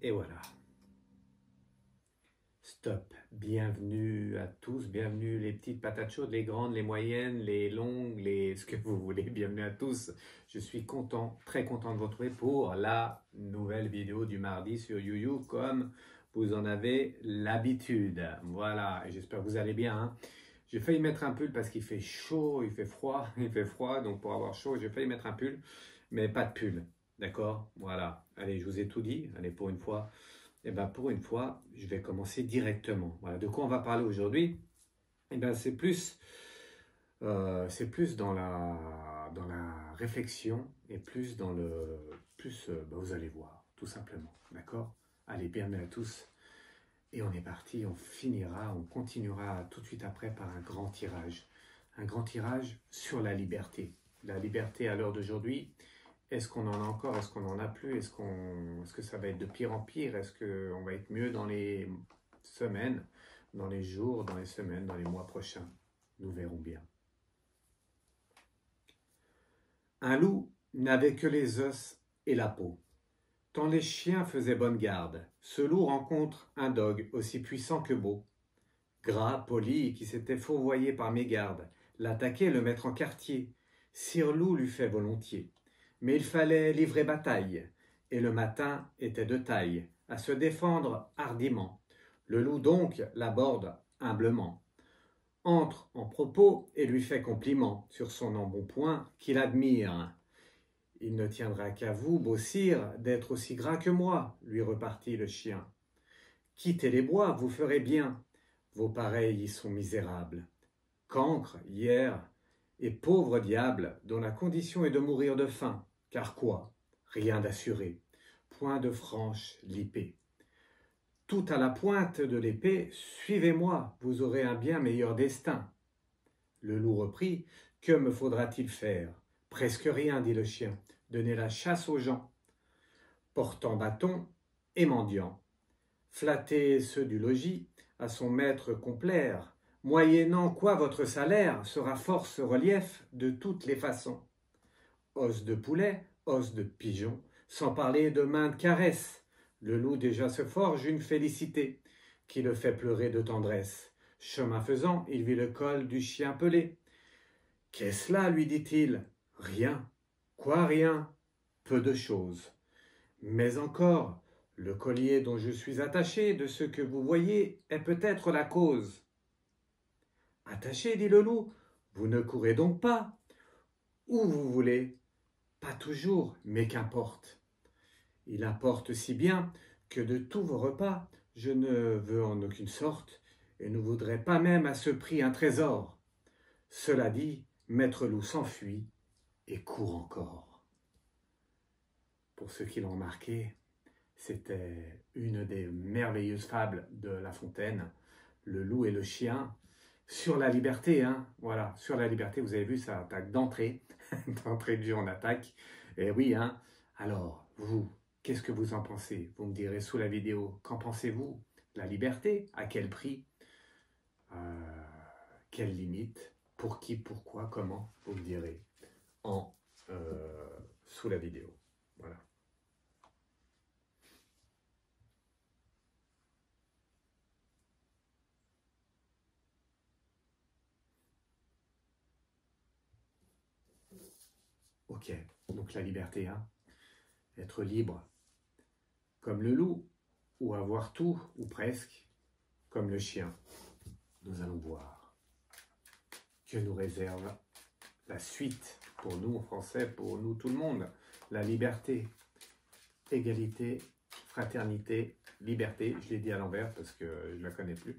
Et voilà. Stop. Bienvenue à tous, bienvenue les petites patates chaudes, les grandes, les moyennes, les longues, ce que vous voulez. Bienvenue à tous. Je suis content, très content de vous retrouver pour la nouvelle vidéo du mardi sur YouYou comme vous en avez l'habitude. Voilà, et j'espère que vous allez bien. Hein. J'ai failli mettre un pull parce qu'il fait chaud, il fait froid, donc pour avoir chaud, j'ai failli mettre un pull, mais pas de pull. D'accord? Voilà. Allez, je vous ai tout dit. Allez, pour une fois. Eh bien, pour une fois, je vais commencer directement. Voilà. De quoi on va parler aujourd'hui? Eh bien, c'est plus dans la réflexion et plus dans le... vous allez voir, tout simplement. D'accord? Allez, bienvenue à tous. Et on est parti. On continuera tout de suite après par un grand tirage. Un grand tirage sur la liberté. La liberté à l'heure d'aujourd'hui. Est-ce qu'on en a encore? Est-ce qu'on en a plus? Est-ce que ça va être de pire en pire? Est-ce qu'on va être mieux dans les semaines, dans les jours, dans les semaines, dans les mois prochains? Nous verrons bien. Un loup n'avait que les os et la peau. Tant les chiens faisaient bonne garde, ce loup rencontre un dogue aussi puissant que beau. Gras, poli, qui s'était fourvoyé par mégarde, l'attaquer, le mettre en quartier. Sire Loup l'eût fait volontiers. Mais il fallait livrer bataille, et le matin était de taille, à se défendre hardiment. Le loup donc l'aborde humblement, entre en propos et lui fait compliment sur son embonpoint qu'il admire. Il ne tiendra qu'à vous, beau sire, d'être aussi gras que moi, lui repartit le chien. Quittez les bois, vous ferez bien, vos pareils y sont misérables. Cancre, hier, et pauvre diable, dont la condition est de mourir de faim. Car quoi? Rien d'assuré, point de franche lipée. Tout à la pointe de l'épée, suivez-moi, vous aurez un bien meilleur destin. Le loup reprit, que me faudra-t-il faire? Presque rien, dit le chien, donner la chasse aux gens. Portant bâton et mendiant, flatter ceux du logis, à son maître complaire, moyennant quoi votre salaire sera force relief de toutes les façons. Os de poulet, os de pigeon, sans parler de maintes caresses. Le loup déjà se forge une félicité, qui le fait pleurer de tendresse. Chemin faisant, il vit le col du chien pelé. « Qu'est-ce là ?» lui dit-il. « Rien. »« Quoi rien ?»« Peu de choses. Mais encore, le collier dont je suis attaché, de ce que vous voyez, est peut-être la cause. »« Attaché, dit le loup, vous ne courez donc pas. Où vous voulez. Pas toujours, mais qu'importe. Il apporte si bien que de tous vos repas, je ne veux en aucune sorte, et ne voudrais pas même à ce prix un trésor. Cela dit, Maître Loup s'enfuit et court encore. Pour ceux qui l'ont remarqué, c'était une des merveilleuses fables de La Fontaine, le loup et le chien, sur la liberté, hein, voilà, sur la liberté, vous avez vu, ça attaque d'entrée, d'entrée de jeu on attaque, et oui, hein, alors, vous, qu'est-ce que vous en pensez? Vous me direz sous la vidéo, qu'en pensez-vous? La liberté, à quel prix? Euh, Quelles limites? Pour qui, pourquoi, comment? Vous me direz en sous la vidéo, voilà. Ok, donc la liberté, hein, être libre, comme le loup, ou avoir tout, ou presque, comme le chien. Nous allons voir que nous réserve la suite pour nous en français, pour nous tout le monde. La liberté, égalité, fraternité, liberté. Je l'ai dit à l'envers parce que je ne la connais plus.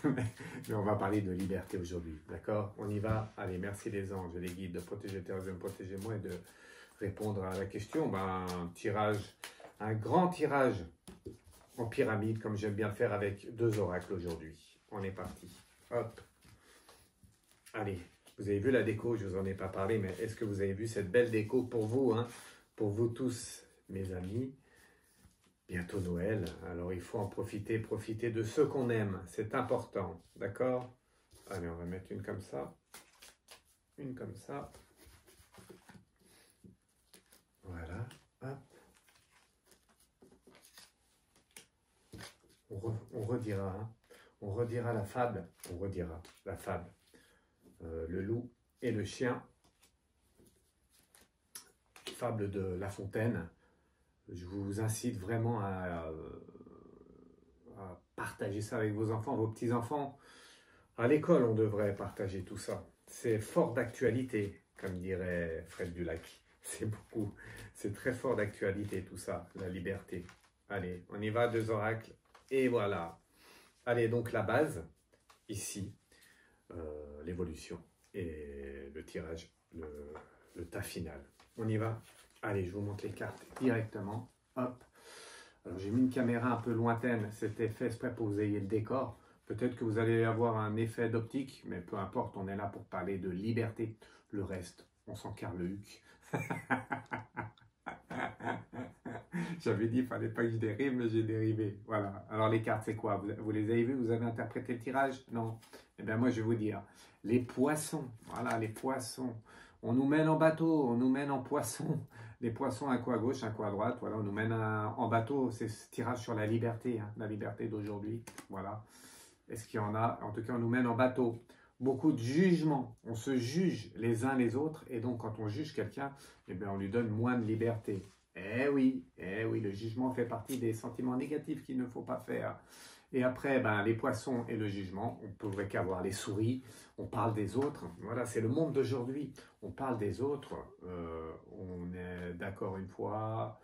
mais on va parler de liberté aujourd'hui, d'accord? On y va. Allez, merci les anges et les guides de protéger Terre, de me protéger moi et de répondre à la question. Ben, un tirage, un grand tirage en pyramide, comme j'aime bien le faire avec 2 oracles aujourd'hui. On est parti. Hop. Allez, vous avez vu la déco, je ne vous en ai pas parlé, mais est-ce que vous avez vu cette belle déco pour vous, hein, pour vous tous, mes amis? Bientôt Noël, alors il faut en profiter, profiter de ceux qu'on aime, c'est important, d'accord? Allez, on va mettre une comme ça, une comme ça. Voilà, hop. On redira, hein, on redira la fable, on redira la fable. Le loup et le chien, fable de La Fontaine. Je vous incite vraiment à partager ça avec vos enfants, vos petits-enfants. À l'école, on devrait partager tout ça. C'est fort d'actualité, comme dirait Fred Dulac. C'est beaucoup, c'est très fort d'actualité tout ça, la liberté. Allez, on y va, 2 oracles, et voilà. Allez, donc la base, ici, l'évolution et le tirage, le tas final. On y va? Allez, je vous montre les cartes directement. Hop. Alors j'ai mis une caméra un peu lointaine, c'était fait exprès pour que vous ayez le décor. Peut-être que vous allez avoir un effet d'optique, mais peu importe, on est là pour parler de liberté. Le reste, on s'en carre le huc. J'avais dit qu'il ne fallait pas que je dérive, mais j'ai dérivé. Voilà. Alors les cartes, c'est quoi? Vous les avez vues? Vous avez interprété le tirage? Non. Eh bien moi, je vais vous dire. Les poissons. Voilà, les poissons. On nous mène en bateau, on nous mène en poisson. Les poissons, un coup à gauche, un coup à droite. Voilà, on nous mène en bateau. C'est ce tirage sur la liberté, hein, la liberté d'aujourd'hui. Voilà. Est-ce qu'il y en a? En tout cas, on nous mène en bateau. Beaucoup de jugements. On se juge les uns les autres. Et donc, quand on juge quelqu'un, eh bien, on lui donne moins de liberté. Eh oui, le jugement fait partie des sentiments négatifs qu'il ne faut pas faire. Et après, ben, les poissons et le jugement, on ne pourrait qu'avoir les souris, on parle des autres. Voilà, c'est le monde d'aujourd'hui. On parle des autres, on est d'accord une fois,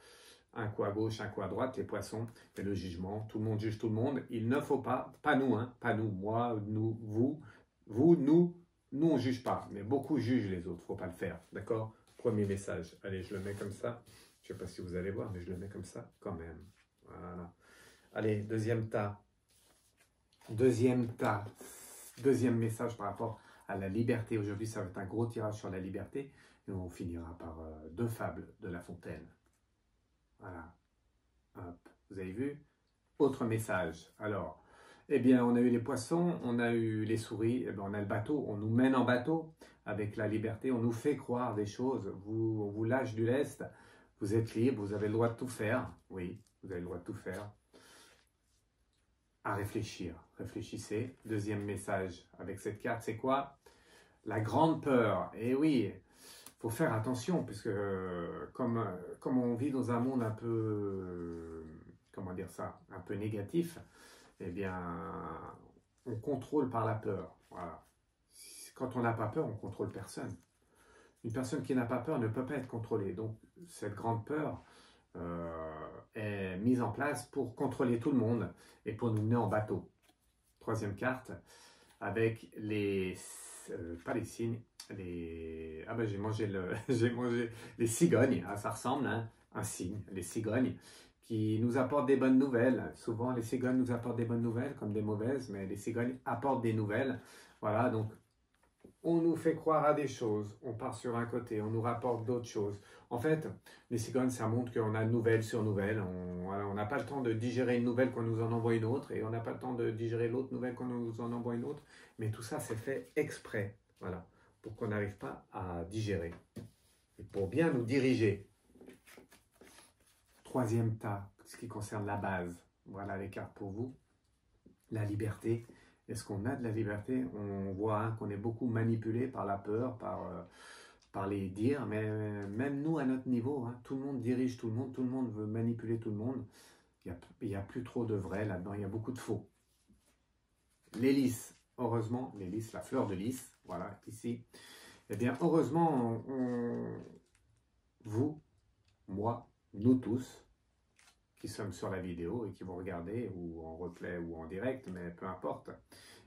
un coup à gauche, un coup à droite, les poissons, et le jugement, tout le monde juge tout le monde. Il ne faut pas nous, hein, pas nous, moi, nous, vous, nous on ne juge pas, mais beaucoup jugent les autres, il ne faut pas le faire, d'accord? Premier message, allez, je le mets comme ça. Je ne sais pas si vous allez voir, mais je le mets comme ça quand même. Voilà. Allez, deuxième tas. Deuxième tas. Deuxième message par rapport à la liberté. Aujourd'hui, ça va être un gros tirage sur la liberté. Et on finira par 2 fables de La Fontaine. Voilà. Hop. Vous avez vu? Autre message. Alors, eh bien, on a eu les poissons, on a eu les souris, eh bien, on a le bateau. On nous mène en bateau avec la liberté. On nous fait croire des choses. On vous lâche du lest. Vous êtes libre, vous avez le droit de tout faire. Oui, vous avez le droit de tout faire. À réfléchir. Réfléchissez. Deuxième message avec cette carte, c'est quoi? La grande peur. Eh oui, il faut faire attention, puisque comme on vit dans un monde un peu, comment dire ça, un peu négatif, eh bien, on contrôle par la peur. Voilà. Quand on n'a pas peur, on contrôle personne. Une personne qui n'a pas peur ne peut pas être contrôlée. Donc, cette grande peur, est mise en place pour contrôler tout le monde et pour nous mener en bateau. Troisième carte, avec les... pas les cygnes, les... Ah ben j'ai mangé, j'ai mangé les cigognes, ah, ça ressemble, hein, un cygne, les cigognes, qui nous apportent des bonnes nouvelles. Souvent les cigognes nous apportent des bonnes nouvelles comme des mauvaises, mais les cigognes apportent des nouvelles. Voilà, donc on nous fait croire à des choses, on part sur un côté, on nous rapporte d'autres choses. En fait, les cigognes, ça montre qu'on a nouvelle sur nouvelle. On n'a pas le temps de digérer une nouvelle qu'on nous en envoie une autre, et on n'a pas le temps de digérer l'autre nouvelle qu'on nous en envoie une autre. Mais tout ça, c'est fait exprès, voilà, pour qu'on n'arrive pas à digérer, et pour bien nous diriger. Troisième tas, ce qui concerne la base. Voilà les cartes pour vous. La liberté. Est-ce qu'on a de la liberté? On voit hein, qu'on est beaucoup manipulé par la peur, par les dires, mais même nous à notre niveau, hein, tout le monde dirige tout le monde veut manipuler tout le monde. Il n'y a plus trop de vrai là-dedans, il y a beaucoup de faux. Les lys, heureusement, les lys, la fleur de lys, voilà, ici. Eh bien, heureusement, vous, moi, nous tous, qui sommes sur la vidéo et qui vont regarder, ou en replay ou en direct, mais peu importe,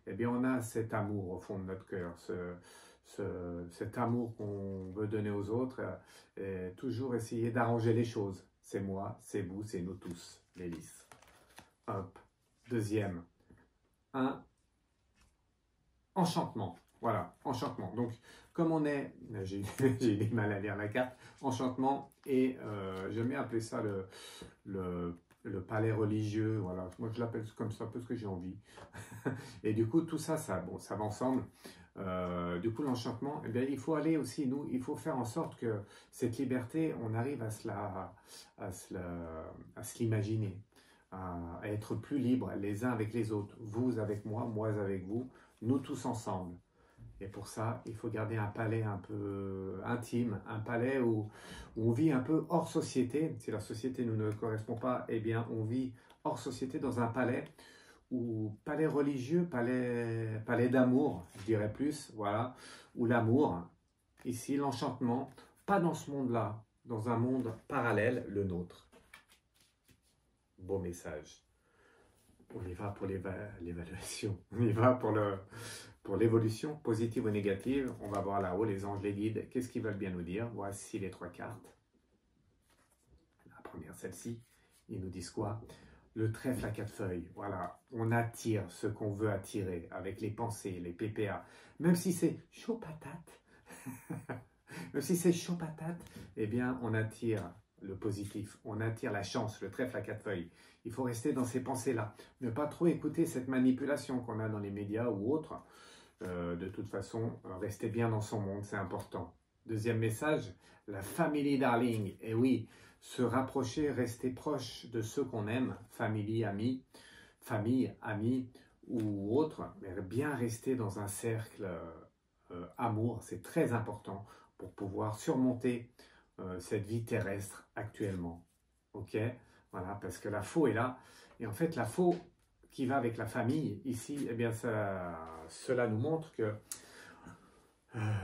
eh bien on a cet amour au fond de notre cœur, cet amour qu'on veut donner aux autres, et toujours essayer d'arranger les choses. C'est moi, c'est vous, c'est nous tous, les lys. Hop. Deuxième, un enchantement. Voilà, enchantement. Donc, comme on est, j'ai du mal à lire la carte, enchantement, et j'aime bien appeler ça le palais religieux, voilà, moi je l'appelle comme ça parce que j'ai envie. Et du coup, tout ça, bon, ça va ensemble. Du coup, l'enchantement, eh bien, il faut aller aussi, nous, il faut faire en sorte que cette liberté, on arrive à se l'imaginer, à être plus libre les uns avec les autres, vous avec moi avec vous, nous tous ensemble. Et pour ça, il faut garder un palais un peu intime, un palais où on vit un peu hors société. Si la société ne nous correspond pas, eh bien, on vit hors société dans un palais, ou palais religieux, palais d'amour, je dirais plus, voilà, où l'amour, ici, l'enchantement, pas dans ce monde-là, dans un monde parallèle, le nôtre. Beau message. On y va pour l'évaluation, on y va pour l'évolution, positive ou négative. On va voir là-haut les anges, les guides, qu'est-ce qu'ils veulent bien nous dire. Voici les trois cartes. La première, celle-ci, ils nous disent quoi? Le trèfle à quatre feuilles, voilà, on attire ce qu'on veut attirer avec les pensées, les PPA. Même si c'est chaud patate, même si c'est chaud patate, eh bien on attire le positif, on attire la chance, le trèfle à quatre feuilles. Il faut rester dans ces pensées-là, ne pas trop écouter cette manipulation qu'on a dans les médias ou autres. De toute façon, rester bien dans son monde, c'est important. Deuxième message, la family darling, et oui, se rapprocher, rester proche de ceux qu'on aime, famille, amis ou autres, mais bien rester dans un cercle amour, c'est très important pour pouvoir surmonter cette vie terrestre actuellement. Ok, voilà, parce que la faux est là, et en fait la faux qui va avec la famille, ici, eh bien cela nous montre que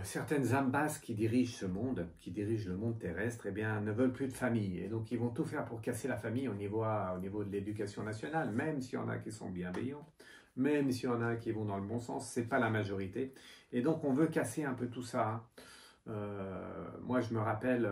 certaines âmes basses qui dirigent ce monde, qui dirigent le monde terrestre, eh bien, ne veulent plus de famille. Et donc, ils vont tout faire pour casser la famille au niveau de l'éducation nationale, même s'il y en a qui sont bienveillants, même s'il y en a qui vont dans le bon sens, ce n'est pas la majorité. Et donc, on veut casser un peu tout ça. Moi, je me rappelle,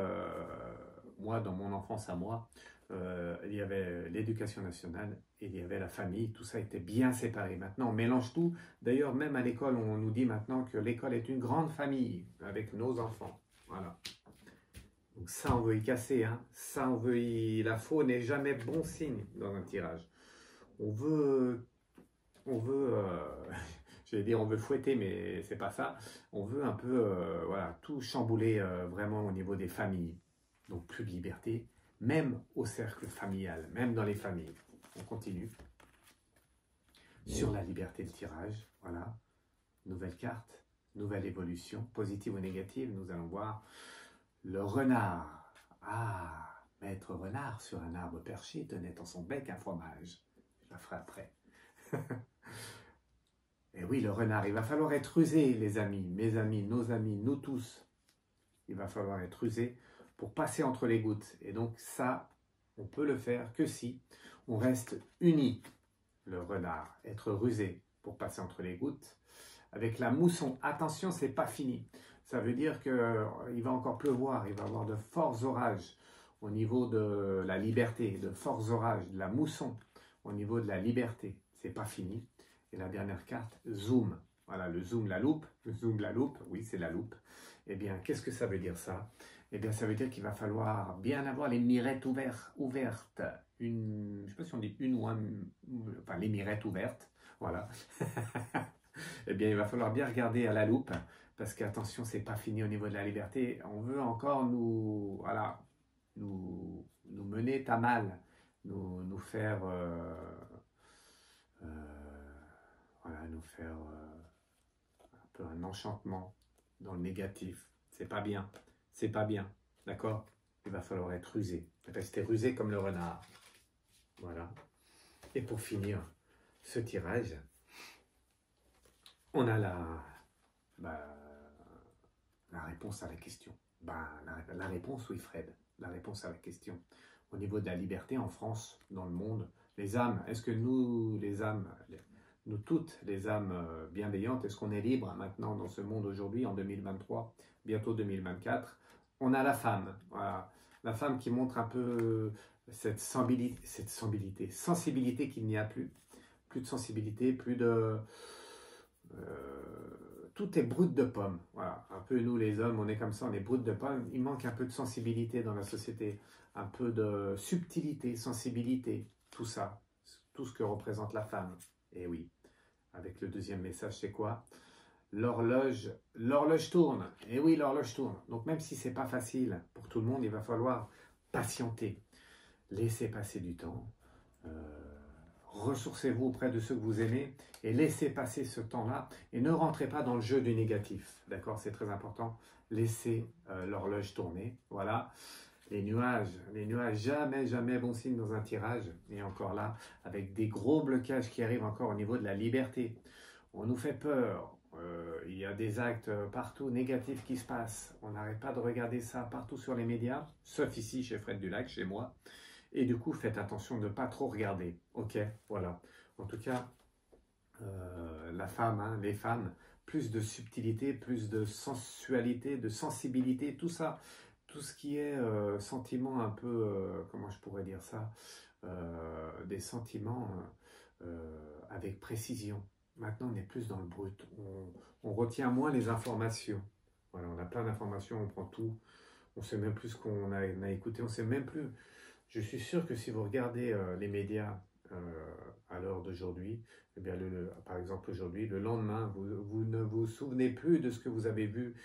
moi, dans mon enfance à moi, il y avait l'éducation nationale et il y avait la famille, tout ça était bien séparé. Maintenant, on mélange tout. D'ailleurs, même à l'école, on nous dit maintenant que l'école est une grande famille avec nos enfants. Voilà. Donc ça, on veut y casser. Hein. Ça, on veut y... La faux n'est jamais bon signe dans un tirage. On veut j'allais dire on veut fouetter, mais c'est pas ça. On veut un peu, voilà, tout chambouler vraiment au niveau des familles. Donc plus de liberté, même au cercle familial, même dans les familles. On continue. Sur la liberté de tirage, voilà. Nouvelle carte, nouvelle évolution, positive ou négative, nous allons voir le renard. Ah, maître renard sur un arbre perché tenait dans son bec un fromage. Je la ferai après. Et oui, le renard, il va falloir être rusé, les amis, mes amis, nos amis, nous tous. Il va falloir être rusé pour passer entre les gouttes. Et donc ça, On peut le faire que si on reste unis. Le renard, être rusé pour passer entre les gouttes. Avec la mousson, attention, c'est pas fini. Ça veut dire qu'il va encore pleuvoir, il va y avoir de forts orages au niveau de la liberté, de forts orages, de la mousson au niveau de la liberté. C'est pas fini. Et la dernière carte, zoom. Voilà, le zoom, la loupe. Le zoom, la loupe. Oui, c'est la loupe. Eh bien, qu'est-ce que ça veut dire ça? Eh bien, ça veut dire qu'il va falloir bien avoir les mirettes ouvertes. Je ne sais pas si on dit une ou un... Enfin, les mirettes ouvertes. Voilà. Eh bien, il va falloir bien regarder à la loupe. Parce qu'attention, c'est pas fini au niveau de la liberté. On veut encore voilà, nous mener à mal. Nous faire... voilà, nous faire un peu un enchantement dans le négatif. C'est pas bien. C'est pas bien. D'accord? Il va falloir être rusé. Rester rusé comme le renard. Voilà. Et pour finir ce tirage, on a la réponse à la question. La réponse, oui, Fred. La réponse à la question. Au niveau de la liberté en France, dans le monde, les âmes, est-ce que nous, les âmes, nous toutes, les âmes bienveillantes, est-ce qu'on est libre maintenant dans ce monde aujourd'hui, en 2023, bientôt 2024? On a la femme, voilà. La femme qui montre un peu cette sensibilité qu'il n'y a plus. Plus de sensibilité, plus de... tout est brut de pomme. Voilà. Un peu nous les hommes, on est comme ça, on est brut de pomme. Il manque un peu de sensibilité dans la société, un peu de subtilité, sensibilité, tout ça, tout ce que représente la femme. Et oui, avec le deuxième message, c'est quoi? L'horloge tourne. Et oui, l'horloge tourne. Donc même si c'est pas facile pour tout le monde, il va falloir patienter, laisser passer du temps. Ressourcez-vous auprès de ceux que vous aimez et laissez passer ce temps-là et ne rentrez pas dans le jeu du négatif. D'accord? C'est très important. Laissez l'horloge tourner. Voilà. Les nuages, jamais, jamais bon signe dans un tirage. Et encore là, avec des gros blocages qui arrivent encore au niveau de la liberté. On nous fait peur. Il y a des actes partout négatifs qui se passent. On n'arrête pas de regarder ça partout sur les médias, sauf ici chez Fred Dulac, chez moi. Et du coup, faites attention de ne pas trop regarder. Ok, voilà. En tout cas, la femme, hein, les femmes, plus de subtilité, plus de sensualité, de sensibilité, tout ça, tout ce qui est sentiment un peu, comment je pourrais dire ça, des sentiments avec précision. Maintenant, on est plus dans le brut. On retient moins les informations. Voilà, on a plein d'informations, on prend tout. On ne sait même plus ce qu'on a écouté, on ne sait même plus. Je suis sûr que si vous regardez les médias à l'heure d'aujourd'hui, eh bien par exemple aujourd'hui, le lendemain, vous ne vous souvenez plus de ce que vous avez vu,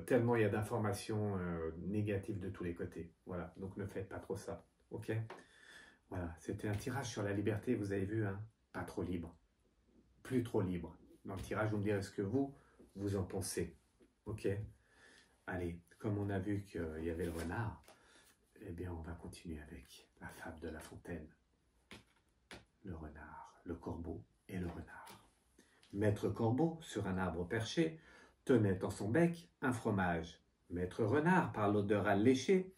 tellement il y a d'informations négatives de tous les côtés. Voilà, donc ne faites pas trop ça, ok? Voilà, c'était un tirage sur la liberté, vous avez vu, hein? Pas trop libre, plus trop libre. Dans le tirage, vous me direz ce que vous en pensez, ok? Allez, comme on a vu qu'il y avait le renard, eh bien, on va continuer avec la fable de La Fontaine. Le renard, le corbeau et le renard. Maître corbeau, sur un arbre perché, tenait en son bec un fromage. Maître renard, par l'odeur alléchée,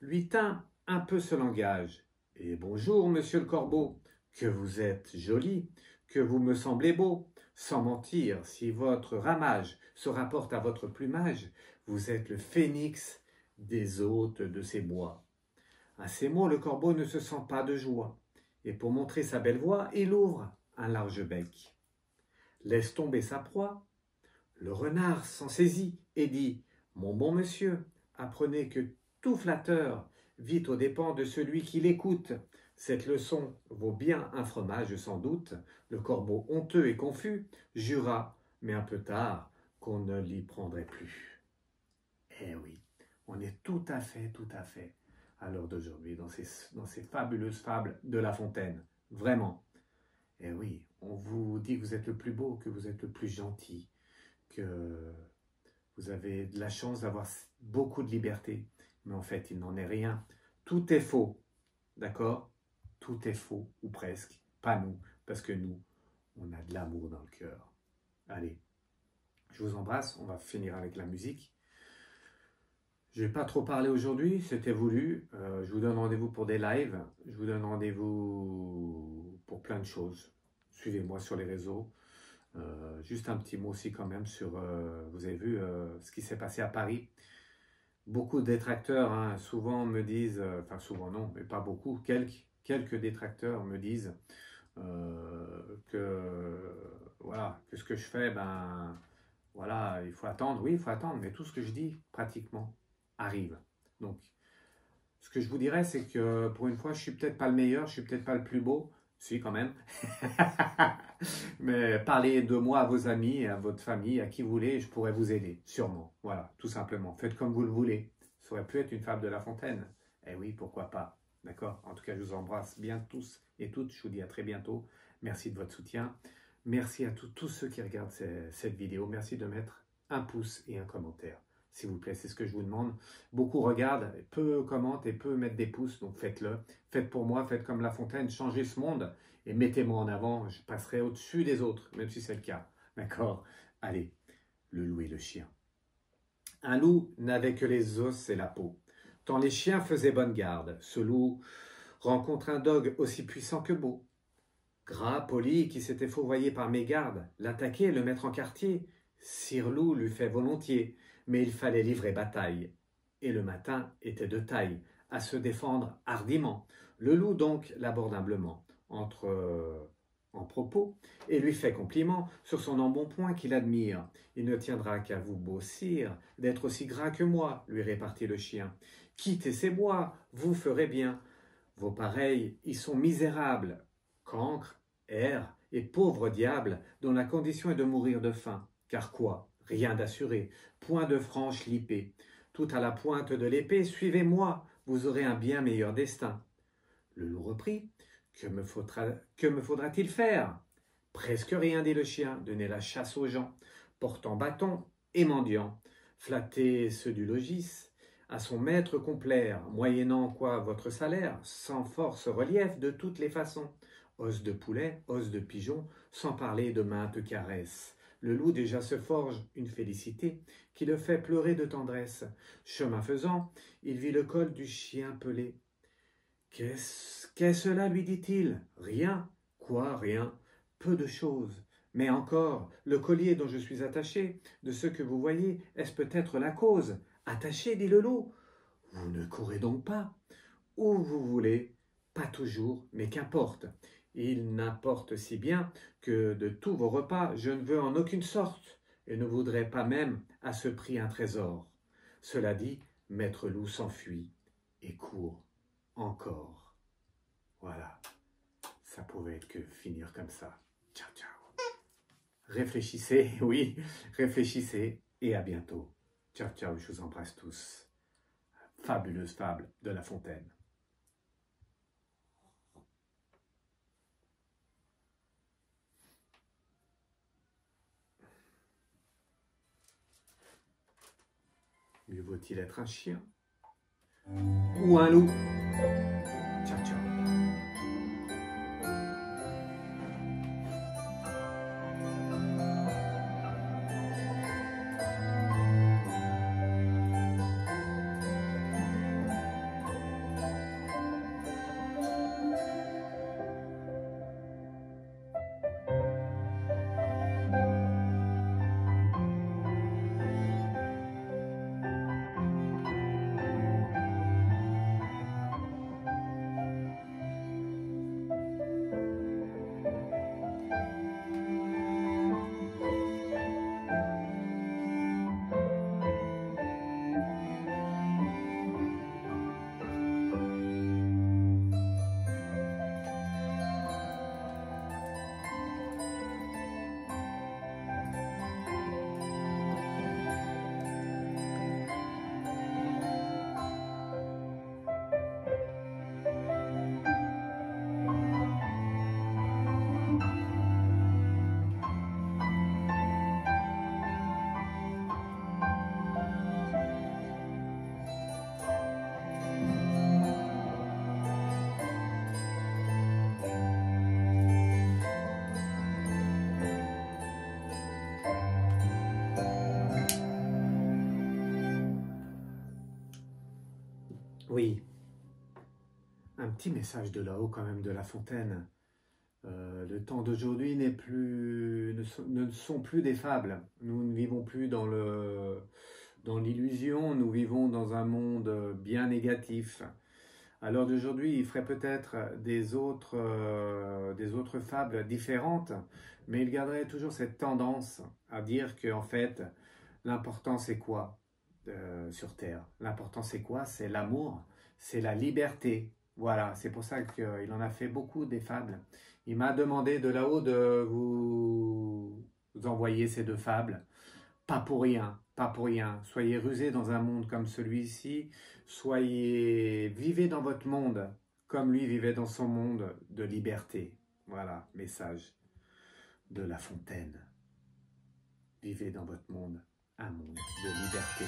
lui tint un peu ce langage. « Et bonjour, monsieur le corbeau, que vous êtes joli, que vous me semblez beau. Sans mentir, si votre ramage se rapporte à votre plumage, vous êtes le phénix des hôtes de ces bois. » À ces mots, le corbeau ne se sent pas de joie, et pour montrer sa belle voix, il ouvre un large bec. Laisse tomber sa proie. Le renard s'en saisit et dit « Mon bon monsieur, apprenez que tout flatteur vit aux dépens de celui qui l'écoute. Cette leçon vaut bien un fromage sans doute. » Le corbeau, honteux et confus, jura, mais un peu tard, qu'on ne l'y prendrait plus. Eh oui, on est tout à fait à l'heure d'aujourd'hui, dans ces fabuleuses fables de La Fontaine. Vraiment. Et oui, on vous dit que vous êtes le plus beau, que vous êtes le plus gentil, que vous avez de la chance d'avoir beaucoup de liberté. Mais en fait, il n'en est rien. Tout est faux. D'accord? Tout est faux, ou presque. Pas nous, parce que nous, on a de l'amour dans le cœur. Allez, je vous embrasse. On va finir avec la musique. Je vais pas trop parler aujourd'hui, c'était voulu. Je vous donne rendez-vous pour des lives. Je vous donne rendez-vous pour plein de choses. Suivez-moi sur les réseaux. Juste un petit mot aussi quand même sur, vous avez vu ce qui s'est passé à Paris. Beaucoup de détracteurs hein, souvent me disent, enfin souvent non, mais pas beaucoup, quelques détracteurs me disent que voilà, que ce que je fais, ben voilà, il faut attendre. Oui, il faut attendre, mais tout ce que je dis pratiquement arrive. Donc, ce que je vous dirais, c'est que pour une fois, je suis peut-être pas le meilleur, je suis peut-être pas le plus beau, si quand même. Mais parlez de moi à vos amis, à votre famille, à qui vous voulez, je pourrais vous aider, sûrement. Voilà, tout simplement. Faites comme vous le voulez. Ça aurait pu être une fable de La Fontaine. Eh oui, pourquoi pas. D'accord? En tout cas, je vous embrasse bien tous et toutes. Je vous dis à très bientôt. Merci de votre soutien. Merci à tous ceux qui regardent cette vidéo. Merci de mettre un pouce et un commentaire. S'il vous plaît, c'est ce que je vous demande. Beaucoup regardent, peu commentent et peu mettent des pouces, donc faites-le. Faites pour moi, faites comme La Fontaine, changez ce monde et mettez-moi en avant, je passerai au-dessus des autres, même si c'est le cas. D'accord? Allez, le loup et le chien. Un loup n'avait que les os et la peau. Tant les chiens faisaient bonne garde, ce loup rencontre un dogue aussi puissant que beau. Gras, poli, qui s'était fourvoyé par mégarde, l'attaquer, le mettre en quartier. Sire Loup l'eût fait volontiers, mais il fallait livrer bataille. Et le matin était de taille, à se défendre hardiment. Le loup donc l'aborde humblement, entre en propos, et lui fait compliment sur son embonpoint qu'il admire. Il ne tiendra qu'à vous, beau sire, d'être aussi gras que moi, lui répartit le chien. Quittez ces bois, vous ferez bien. Vos pareils y sont misérables, cancres, airs et pauvres diables, dont la condition est de mourir de faim. Car quoi? Rien d'assuré, point de franche lipée. Tout à la pointe de l'épée, suivez-moi, vous aurez un bien meilleur destin. Le loup reprit, que me faudra-t-il faire? Presque rien, dit le chien, donner la chasse aux gens, portant bâton et mendiant, flatter ceux du logis, à son maître complaire, moyennant quoi votre salaire, sans force relief de toutes les façons, os de poulet, os de pigeon, sans parler de maintes caresses. Le loup déjà se forge une félicité qui le fait pleurer de tendresse. Chemin faisant, il vit le col du chien pelé. Qu'est cela, lui dit-il? Rien. Quoi, rien? Peu de choses. Mais encore, le collier dont je suis attaché, de ce que vous voyez, est-ce peut-être la cause? Attaché, dit le loup. Vous ne courez donc pas. Où vous voulez, pas toujours, mais qu'importe. Il n'importe si bien que de tous vos repas, je ne veux en aucune sorte, et ne voudrais pas même à ce prix un trésor. Cela dit, maître loup s'enfuit et court encore. Voilà, ça pouvait être que finir comme ça. Ciao, ciao. Réfléchissez, oui, réfléchissez, et à bientôt. Ciao, ciao, je vous embrasse tous. Fabuleuse fable de La Fontaine. Mieux vaut-il être un chien ou un loup? Ciao, ciao. Oui, un petit message de là-haut quand même de La Fontaine. Le temps d'aujourd'hui ne sont plus des fables. Nous ne vivons plus dans l'illusion, nous vivons dans un monde bien négatif. À l'heure d'aujourd'hui, il ferait peut-être des autres fables différentes, mais il garderait toujours cette tendance à dire que, en fait, l'important c'est quoi sur Terre? L'important c'est quoi? C'est l'amour, c'est la liberté. Voilà, c'est pour ça qu'il en a fait beaucoup des fables. Il m'a demandé de là-haut de vous envoyer ces deux fables. Pas pour rien, pas pour rien. Soyez rusés dans un monde comme celui-ci. Vivez dans votre monde comme lui vivait dans son monde de liberté. Voilà, message de La Fontaine. Vivez dans votre monde un monde de liberté.